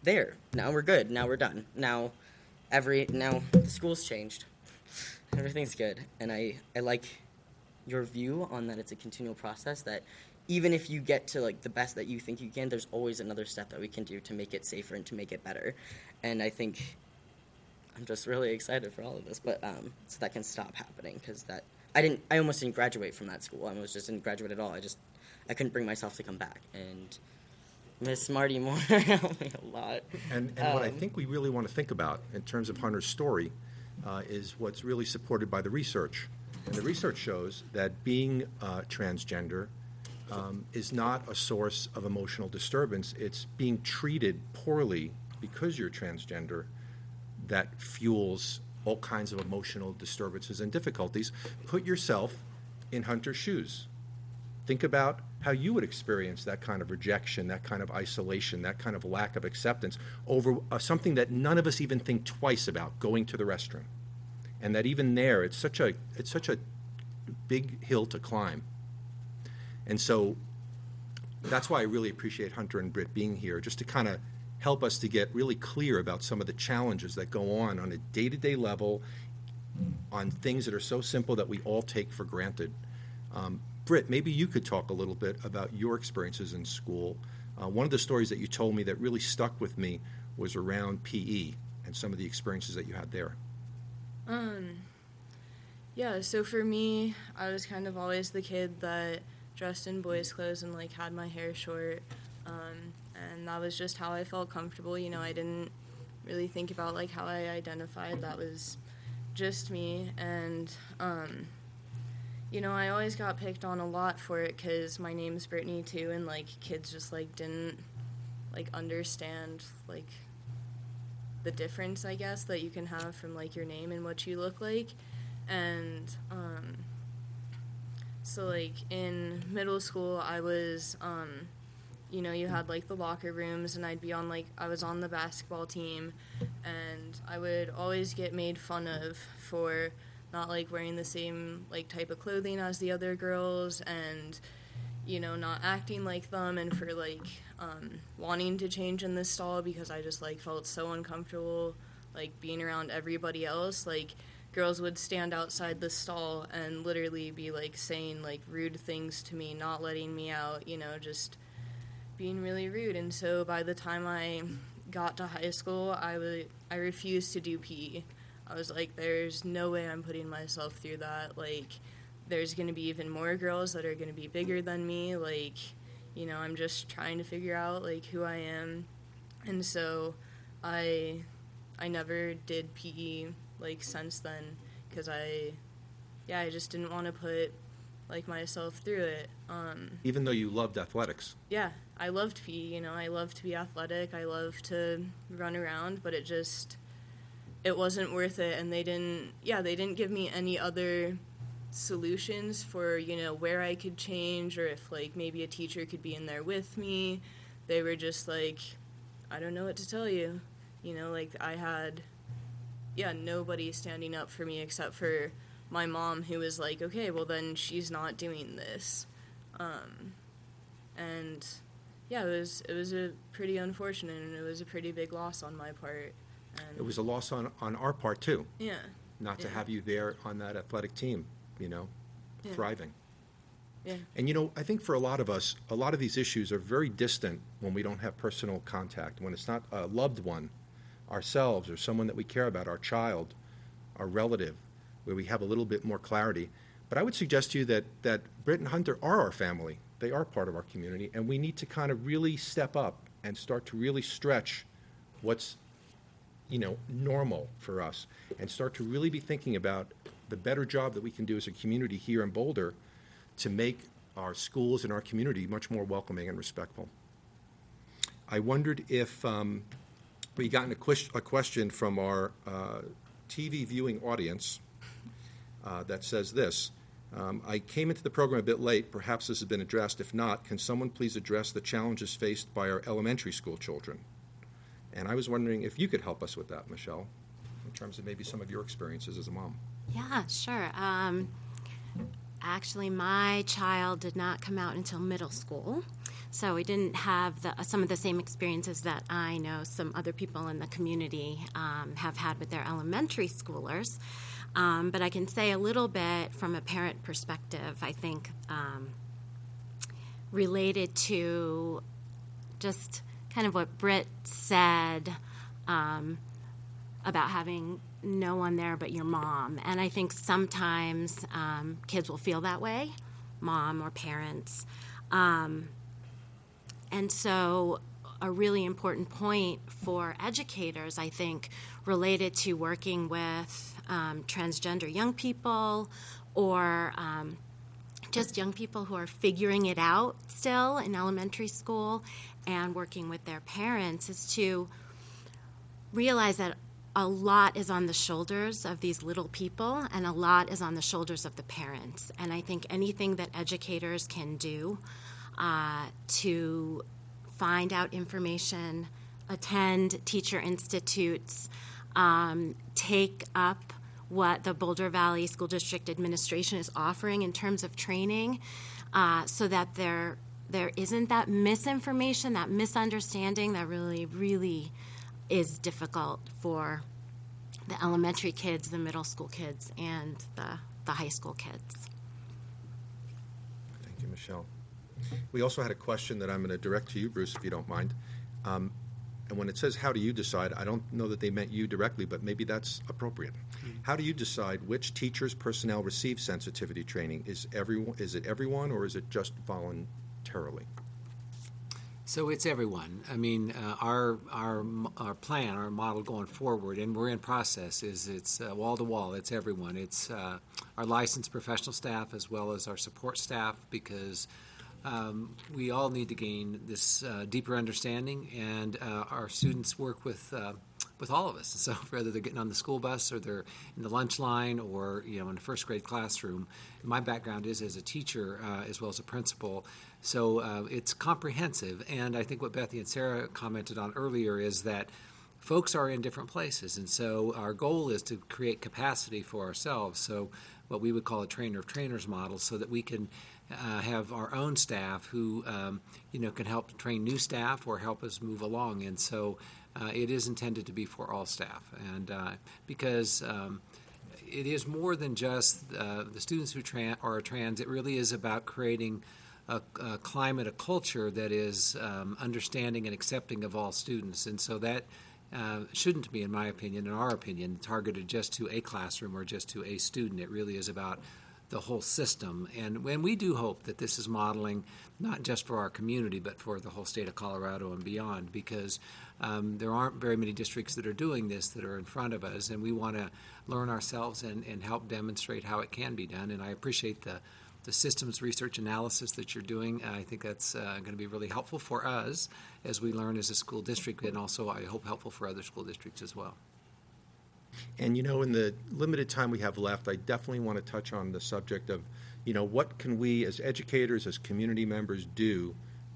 there. Now we're good. Now we're done. Now the school's changed. Everything's good. And I like your view on that it's a continual process, that even if you get to like the best that you think you can, there's always another step that we can do to make it safer and to make it better. And I think I'm just really excited for all of this, but so that can stop happening, because that I almost didn't graduate from that school. I almost just didn't graduate at all. I couldn't bring myself to come back, and Miss Marty Moore helped me a lot. And what I think we really want to think about in terms of Hunter's story is what's really supported by the research. And the research shows that being transgender is not a source of emotional disturbance. It's being treated poorly because you're transgender that fuels all kinds of emotional disturbances and difficulties. Put yourself in Hunter's shoes. Think about how you would experience that kind of rejection, that kind of isolation, that kind of lack of acceptance over something that none of us even think twice about, going to the restroom. And that even there, it's such a big hill to climb. And so that's why I really appreciate Hunter and Britt being here, just to kind of help us to get really clear about some of the challenges that go on a day-to-day level, on things that are so simple that we all take for granted. Britt, maybe you could talk a little bit about your experiences in school. One of the stories that you told me that really stuck with me was around PE and some of the experiences that you had there. Yeah, so for me, I was kind of always the kid that dressed in boys' clothes and like had my hair short, and that was just how I felt comfortable. You know, I didn't really think about like how I identified. That was just me. And you know, I always got picked on a lot for it because my name's Brittany too, and like kids just like didn't like understand like the difference, I guess, that you can have from like your name and what you look like. And so like in middle school I was you know, you had like the locker rooms, and I'd be on like, I was on the basketball team, and I would always get made fun of for not like wearing the same like type of clothing as the other girls, and you know, not acting like them, and for like wanting to change in this stall because I just like felt so uncomfortable like being around everybody else. Like girls would stand outside the stall and literally be like saying like rude things to me, not letting me out, you know, just being really rude. And so by the time I got to high school, I refused to do PE. I was like, there's no way I'm putting myself through that. Like, there's going to be even more girls that are going to be bigger than me. Like, you know, I'm just trying to figure out, like, who I am. And so I never did PE, like, since then, because I just didn't want to put, like, myself through it. Even though you loved athletics. Yeah, I loved PE, you know, I loved to be athletic, I loved to run around, but it wasn't worth it, and they didn't give me any other solutions for, you know, where I could change, or if, like, maybe a teacher could be in there with me. They were just like, I don't know what to tell you. You know, like, I had, nobody standing up for me except for my mom, who was like, okay, well, then she's not doing this. And, yeah, it was a pretty unfortunate, and it was a pretty big loss on my part. And It was a loss on our part, too. Yeah. Not to have you there on that athletic team, you know, thriving. Yeah. And, you know, I think for a lot of us, a lot of these issues are very distant when we don't have personal contact, when it's not a loved one ourselves or someone that we care about, our child, our relative, where we have a little bit more clarity. But I would suggest to you that Britt and Hunter are our family. They are part of our community, and we need to kind of really step up and start to really stretch what's, normal for us, and start to really be thinking about the better job that we can do as a community here in Boulder to make our schools and our community much more welcoming and respectful. I wondered if we gotten a question from our TV viewing audience that says this. I came into the program a bit late. Perhaps this has been addressed. If not, can someone please address the challenges faced by our elementary school children? And I was wondering if you could help us with that, Michelle, in terms of maybe some of your experiences as a mom. Yeah, sure. Actually, my child did not come out until middle school, so we didn't have some of the same experiences that I know some other people in the community have had with their elementary schoolers. But I can say a little bit from a parent perspective, I think, related to just kind of what Britt said about having no one there but your mom. And I think sometimes kids will feel that way, mom or parents. And so a really important point for educators, I think, related to working with transgender young people or just young people who are figuring it out still in elementary school and working with their parents, is to realize that a lot is on the shoulders of these little people and a lot is on the shoulders of the parents. And I think anything that educators can do to find out information, attend teacher institutes, take up what the Boulder Valley School District Administration is offering in terms of training, so that there isn't that misinformation, that misunderstanding that really is difficult for the elementary kids, the middle school kids, and the high school kids. Thank you, Michelle. We also had a question that I'm going to direct to you, Bruce, if you don't mind. And when it says, how do you decide, I don't know that they meant you directly, but maybe that's appropriate. How do you decide which teachers, personnel receive sensitivity training? Is it everyone, or is it just voluntarily? So it's everyone. I mean, our plan, our model going forward, and we're in process, is it's wall to wall. It's everyone. It's our licensed professional staff as well as our support staff, because we all need to gain this deeper understanding, and our students work with all of us. So whether they're getting on the school bus or they're in the lunch line or in the first grade classroom, my background is as a teacher as well as a principal. So it's comprehensive, and I think what Bethy and Sarah commented on earlier is that folks are in different places, and so our goal is to create capacity for ourselves. So what we would call a trainer of trainers model, so that we can have our own staff who can help train new staff or help us move along. And so it is intended to be for all staff, and because it is more than just the students who are trans. It really is about creating a climate, a culture that is understanding and accepting of all students. And so that shouldn't be, in my opinion, in our opinion, targeted just to a classroom or just to a student. It really is about the whole system. And when we do hope that this is modeling not just for our community, but for the whole state of Colorado and beyond, because there aren't very many districts that are doing this that are in front of us, and we want to learn ourselves and help demonstrate how it can be done. And I appreciate the systems research analysis that you're doing. I think that's going to be really helpful for us as we learn as a school district, and also I hope helpful for other school districts as well. And in the limited time we have left, I definitely want to touch on the subject of, what can we as educators, as community members do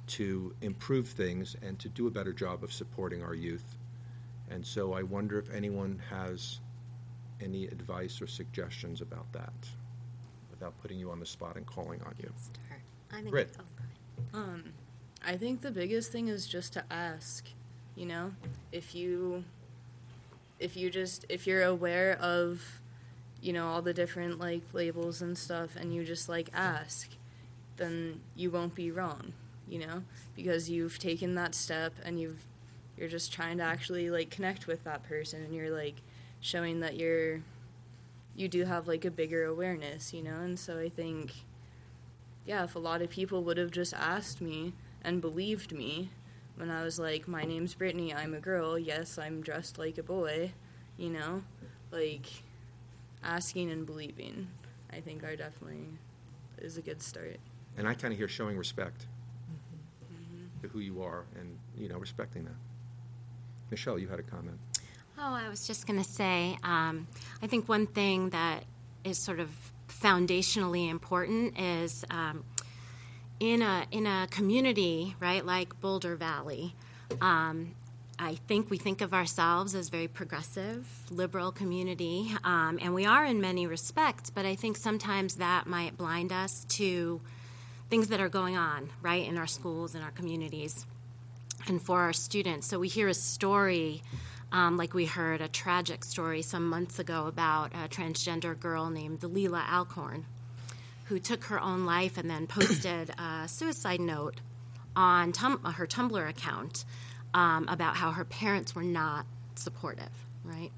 to improve things and to do a better job of supporting our youth. And so I wonder if anyone has any advice or suggestions about that, without putting you on the spot and calling on you. Britt. I think the biggest thing is just to ask, if you're aware of, all the different labels and stuff, and you just ask, then you won't be wrong, because you've taken that step and you've you're just trying to actually, like, connect with that person, and you're, like, showing that you do have, like, a bigger awareness, you know? And so I think, yeah, if a lot of people would have just asked me and believed me when I was like, my name's Brittany, I'm a girl, yes, I'm dressed like a boy, you know? Like, asking and believing, I think, are definitely is a good start. And I kind of hear showing respect to who you are and, respecting that. Michelle, you had a comment. Oh, I was just going to say, I think one thing that is sort of foundationally important is in a community, right, like Boulder Valley, I think we think of ourselves as very progressive, liberal community, and we are in many respects, but I think sometimes that might blind us to things that are going on, right, in our schools, in our communities, and for our students. So we hear a story, like we heard a tragic story some months ago about a transgender girl named Leela Alcorn, who took her own life and then posted a suicide note on her Tumblr account about how her parents were not supportive, right?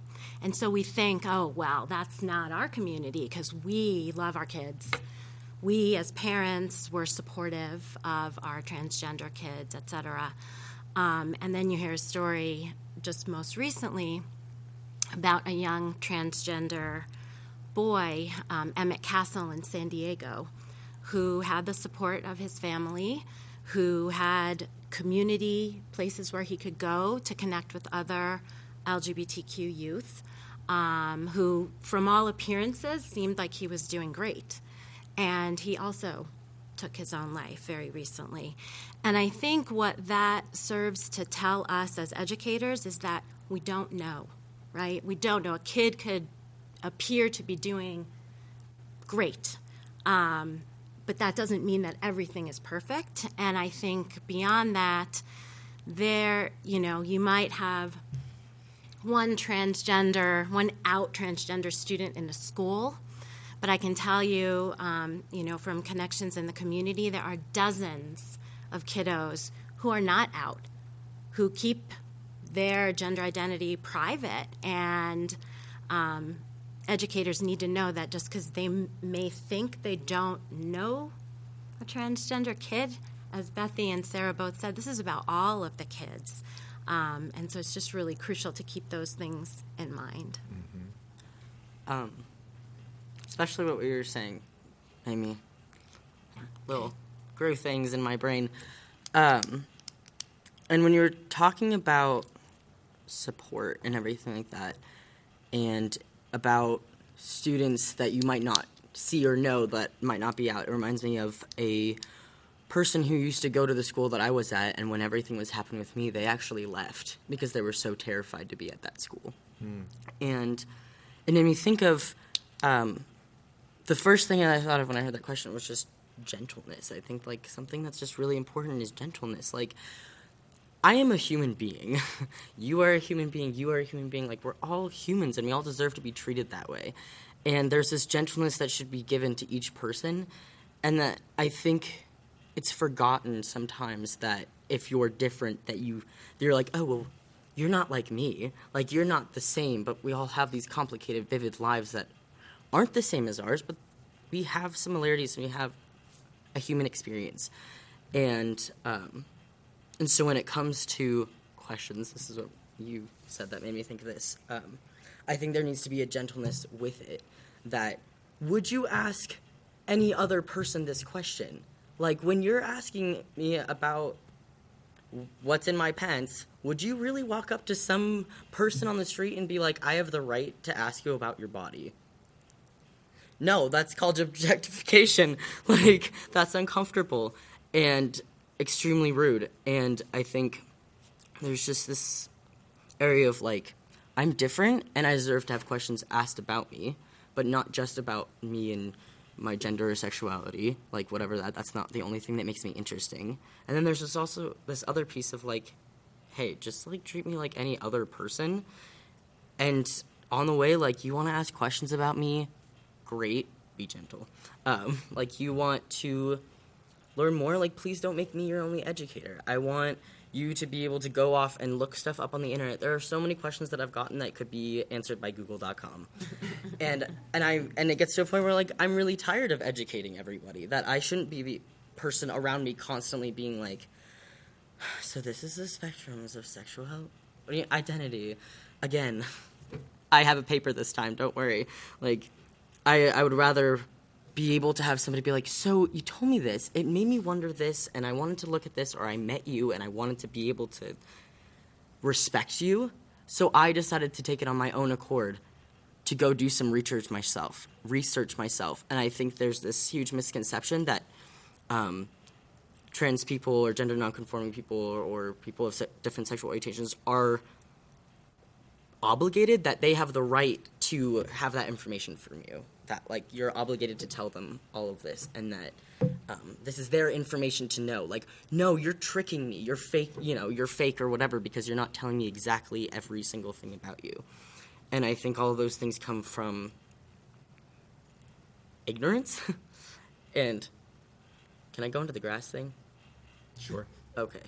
And so we think, oh, well, that's not our community because we love our kids. We, as parents, were supportive of our transgender kids, et cetera. And then you hear a story just most recently about a young transgender boy, Emmett Castle in San Diego, who had the support of his family, who had community places where he could go to connect with other LGBTQ youth, who, from all appearances, seemed like he was doing great. And he also took his own life very recently. And I think what that serves to tell us as educators is that we don't know, right? We don't know. A kid could appear to be doing great, but that doesn't mean that everything is perfect. And I think beyond that, you might have one out transgender student in a school, but I can tell you, from connections in the community, there are dozens of kiddos who are not out, who keep their gender identity private, and educators need to know that just because they may think they don't know a transgender kid, as Bethy and Sarah both said, this is about all of the kids. And so it's just really crucial to keep those things in mind. Especially what we were saying, Amy. Little grew things in my brain. And when you were talking about support and everything like that, and about students that you might not see or know that might not be out, it reminds me of a person who used to go to the school that I was at, and when everything was happening with me, they actually left because they were so terrified to be at that school. And it made me think of the first thing that I thought of when I heard that question was just gentleness. I think, like, something that's just really important is gentleness. Like, I am a human being. You are a human being. You are a human being. Like, we're all humans, and we all deserve to be treated that way. And there's this gentleness that should be given to each person, and that I think it's forgotten sometimes that if you're different, that you're like, oh, well, you're not like me. Like, you're not the same, but we all have these complicated, vivid lives that aren't the same as ours, but we have similarities, and we have a human experience. And so when it comes to questions, this is what you said that made me think of this. I think there needs to be a gentleness with it. That, would you ask any other person this question? Like, when you're asking me about what's in my pants, would you really walk up to some person on the street and be like, I have the right to ask you about your body? No, that's called objectification. Like, that's uncomfortable and extremely rude. And I think there's just this area of, like, I'm different and I deserve to have questions asked about me, but not just about me and my gender or sexuality, like, whatever that's not the only thing that makes me interesting. And then there's just also this other piece of, like, hey, just, like, treat me like any other person. And on the way, like, you want to ask questions about me, great, be gentle. Like, you want to learn more, like, please don't make me your only educator. I want you to be able to go off and look stuff up on the internet. There are so many questions that I've gotten that could be answered by Google.com. and it gets to a point where, like, I'm really tired of educating everybody, that I shouldn't be the person around me constantly being like, so this is the spectrums of sexual health, identity. Again, I have a paper this time, don't worry. Like, I would rather be able to have somebody be like, so you told me this, it made me wonder this, and I wanted to look at this, or I met you, and I wanted to be able to respect you, so I decided to take it on my own accord to go do some research myself, and I think there's this huge misconception that trans people or gender nonconforming people or people of different sexual orientations are obligated, that they have the right to have that information from you, that, like, you're obligated to tell them all of this, and that this is their information to know. Like, no, you're tricking me, you're fake, you're fake or whatever, because you're not telling me exactly every single thing about you. And I think all of those things come from ignorance. And can I go into the grass thing? Sure. Okay.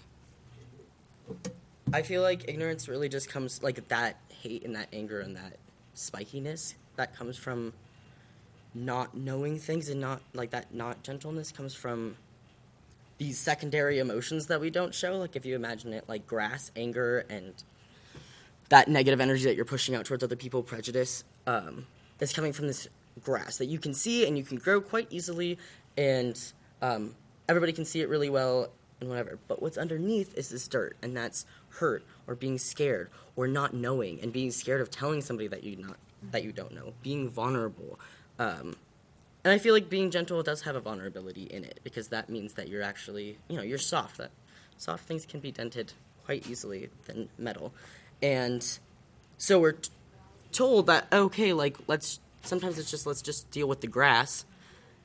I feel like ignorance really just comes, like, that hate and that anger and that spikiness that comes from not knowing things, and not, like, that not gentleness comes from these secondary emotions that we don't show. Like, if you imagine it like grass, anger, and that negative energy that you're pushing out towards other people, prejudice, is coming from this grass that you can see and you can grow quite easily, and everybody can see it really well and whatever. But what's underneath is this dirt, and that's hurt or being scared or not knowing, and being scared of telling somebody that you don't know, being vulnerable. And I feel like being gentle does have a vulnerability in it, because that means that you're actually, you're soft. That soft things can be dented quite easily than metal. And so we're told that, okay, like, let's just deal with the grass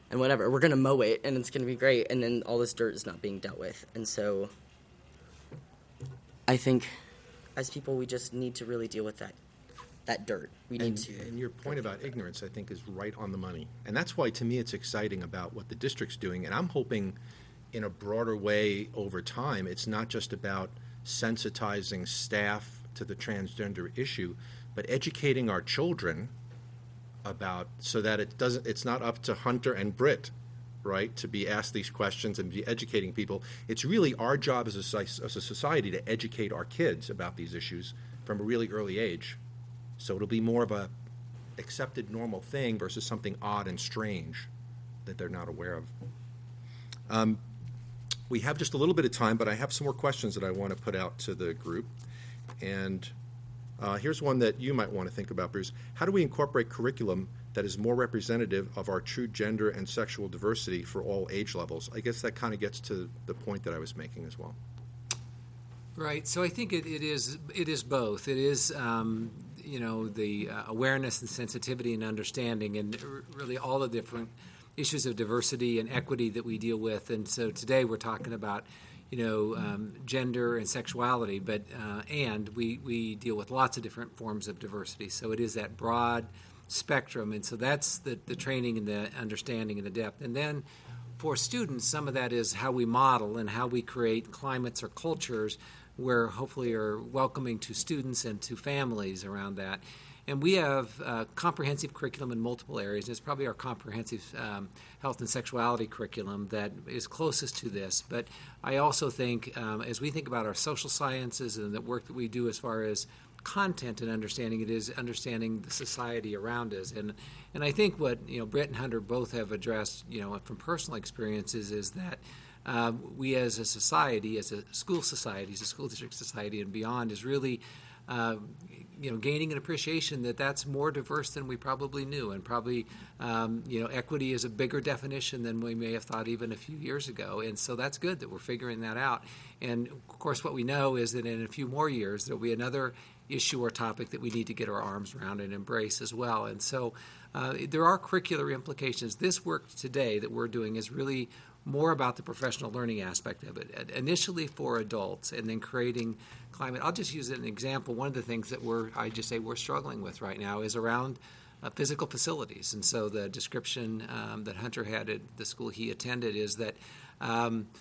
and whatever. We're going to mow it, and it's going to be great, and then all this dirt is not being dealt with. And so I think as people, we just need to really deal with that dirt. We need to. And your point about ignorance, I think, is right on the money. And that's why, to me, it's exciting about what the district's doing. And I'm hoping in a broader way over time, it's not just about sensitizing staff to the transgender issue, but educating our children about, so that it's not up to Hunter and Britt, right, to be asked these questions and be educating people. It's really our job as a society to educate our kids about these issues from a really early age. So it'll be more of a accepted normal thing versus something odd and strange that they're not aware of. We have just a little bit of time, but I have some more questions that I want to put out to the group. And here's one that you might want to think about, Bruce. How do we incorporate curriculum that is more representative of our true gender and sexual diversity for all age levels? I guess that kind of gets to the point that I was making as well. Right. So I think it is both. It is the awareness and sensitivity and understanding, and really all the different issues of diversity and equity that we deal with. And so today we're talking about gender and sexuality, but and we deal with lots of different forms of diversity. So it is that broad spectrum, and so that's the training and the understanding and the depth. And then for students, some of that is how we model and how we create climates or cultures where hopefully are welcoming to students and to families around that. And we have comprehensive curriculum in multiple areas. It's probably our comprehensive health and sexuality curriculum that is closest to this. But I also think as we think about our social sciences and the work that we do as far as content and understanding, it is understanding the society around us. And I think what Britt and Hunter both have addressed from personal experiences is that we as a society, as a school society, as a school district society and beyond, is really gaining an appreciation that that's more diverse than we probably knew, and probably equity is a bigger definition than we may have thought even a few years ago. And so that's good that we're figuring that out. And of course what we know is that in a few more years there'll be another issue or topic that we need to get our arms around and embrace as well. And so there are curricular implications. This work today that we're doing is really more about the professional learning aspect of it, initially for adults, and then creating climate. I'll just use an example. One of the things that we're struggling with right now is around physical facilities. And so the description that Hunter had at the school he attended is that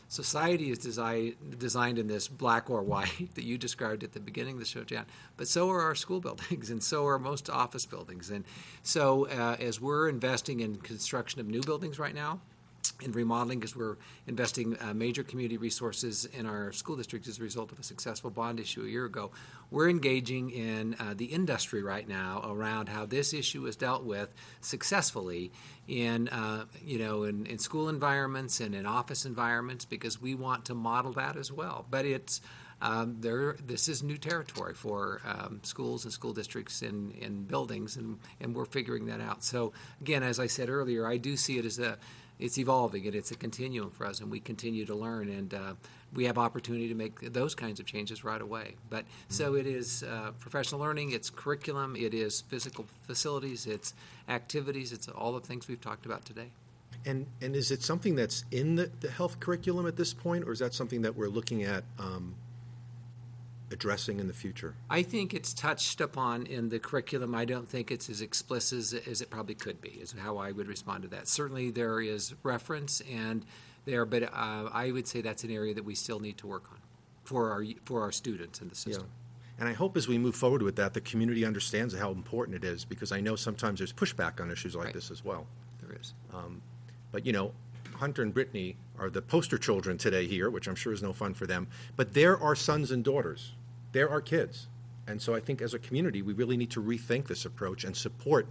Society is designed in this black or white that you described at the beginning of the show, Jan, but so are our school buildings, and so are most office buildings. And so as we're investing in construction of new buildings right now, in remodeling, because we're investing major community resources in our school district as a result of a successful bond issue a year ago. We're engaging in the industry right now around how this issue is dealt with successfully in in school environments and in office environments, because we want to model that as well. But it's this is new territory for schools and school districts in buildings, and we're figuring that out. So again, as I said earlier, I do see it as it's evolving, and it's a continuum for us, and we continue to learn, and we have opportunity to make those kinds of changes right away. But so it is professional learning, it's curriculum, it is physical facilities, it's activities, it's all the things we've talked about today. And is it something that's in the health curriculum at this point, or is that something that we're looking at addressing in the future? I think it's touched upon in the curriculum. I don't think it's as explicit as it probably could be, is how I would respond to that. Certainly there is reference but I would say that's an area that we still need to work on for our students in the system. Yeah. And I hope as we move forward with that, the community understands how important it is, because I know sometimes there's pushback on issues like this as well. There is. But Hunter and Brittany are the poster children today here, which I'm sure is no fun for them. But they're our sons and daughters. They're our kids. And so I think as a community, we really need to rethink this approach and support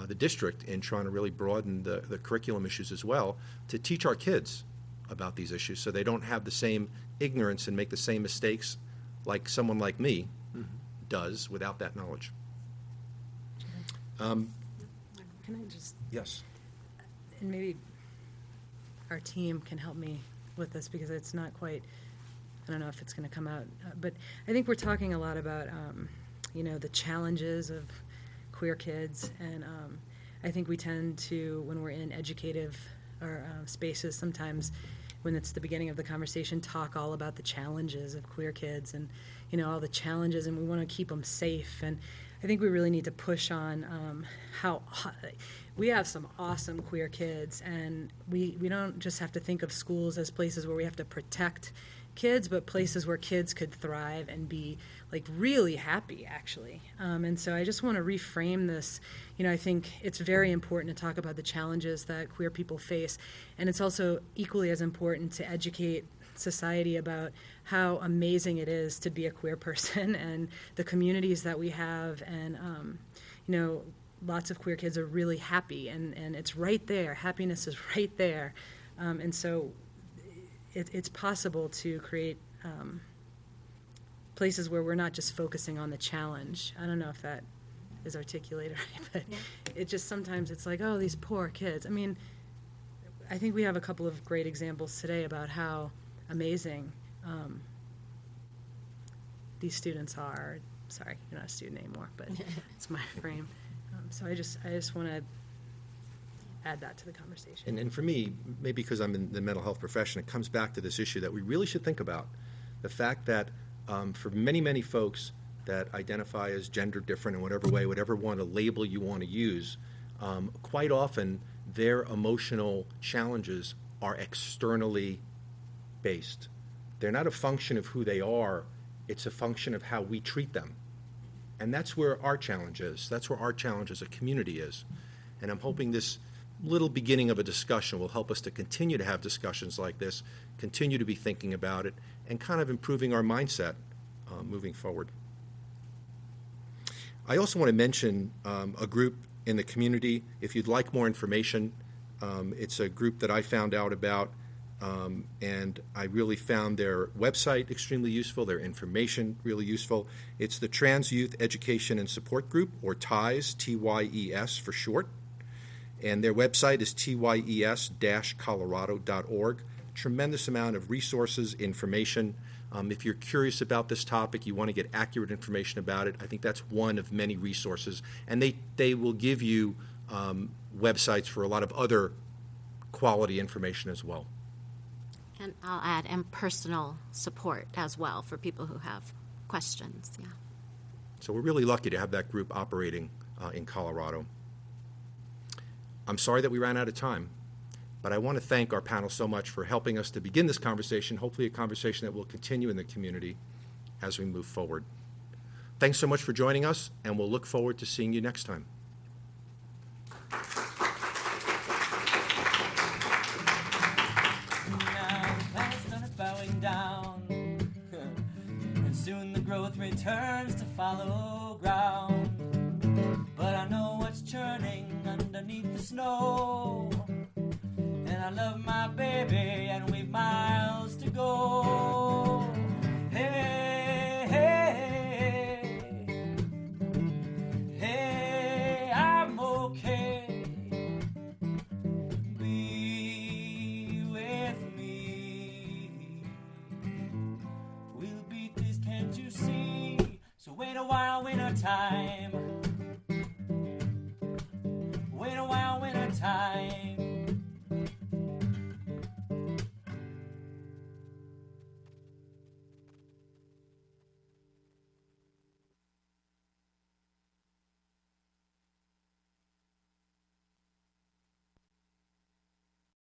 the district in trying to really broaden the curriculum issues as well, to teach our kids about these issues so they don't have the same ignorance and make the same mistakes like someone like me does without that knowledge. Can I just... Yes. And maybe our team can help me with this, because it's not quite, I don't know if it's going to come out, but I think we're talking a lot about, the challenges of queer kids, and I think we tend to, when we're in educative or spaces, sometimes when it's the beginning of the conversation, talk all about the challenges of queer kids and, all the challenges, and we want to keep them safe. And I think we really need to push on how we have some awesome queer kids, and we don't just have to think of schools as places where we have to protect kids, but places where kids could thrive and be really happy, actually. And so I just want to reframe this. I think it's very important to talk about the challenges that queer people face, and it's also equally as important to educate society about how amazing it is to be a queer person and the communities that we have. And lots of queer kids are really happy, and it's right there. Happiness is right there. And so it's possible to create places where we're not just focusing on the challenge. I don't know if that is articulated right, but it just sometimes it's like, oh, these poor kids. I mean, I think we have a couple of great examples today about how amazing these students are. Sorry, you're not a student anymore, but it's my frame. So I just want to add that to the conversation. And for me, maybe because I'm in the mental health profession, it comes back to this issue that we really should think about. The fact that for many, many folks that identify as gender different in whatever way, whatever label you want to use, quite often their emotional challenges are externally based. They're not a function of who they are, it's a function of how we treat them. And that's where our challenge is. That's where our challenge as a community is. And I'm hoping this little beginning of a discussion will help us to continue to have discussions like this, continue to be thinking about it, and kind of improving our mindset moving forward. I also want to mention a group in the community. If you'd like more information, it's a group that I found out about, and I really found their website extremely useful, their information really useful. It's the Trans Youth Education and Support Group, or TYES, T-Y-E-S for short. And their website is tyes-colorado.org. Tremendous amount of resources, information. If you're curious about this topic, you want to get accurate information about it, I think that's one of many resources. And they will give you websites for a lot of other quality information as well. And I'll add, and personal support as well for people who have questions. Yeah. So we're really lucky to have that group operating in Colorado. I'm sorry that we ran out of time, But I want to thank our panel so much for helping us to begin this conversation, hopefully a conversation that will continue in the community as we move forward. Thanks so much for joining us, and we'll look forward to seeing you next time. Now the planet's done bowing down, and soon the growth returns to follow ground. But I know what's churning underneath the snow, and I love my baby, and we've miles to go. Hey, hey, hey, I'm okay. Be with me. We'll beat this, can't you see? So wait a while, winter time. Wait a while, winter time.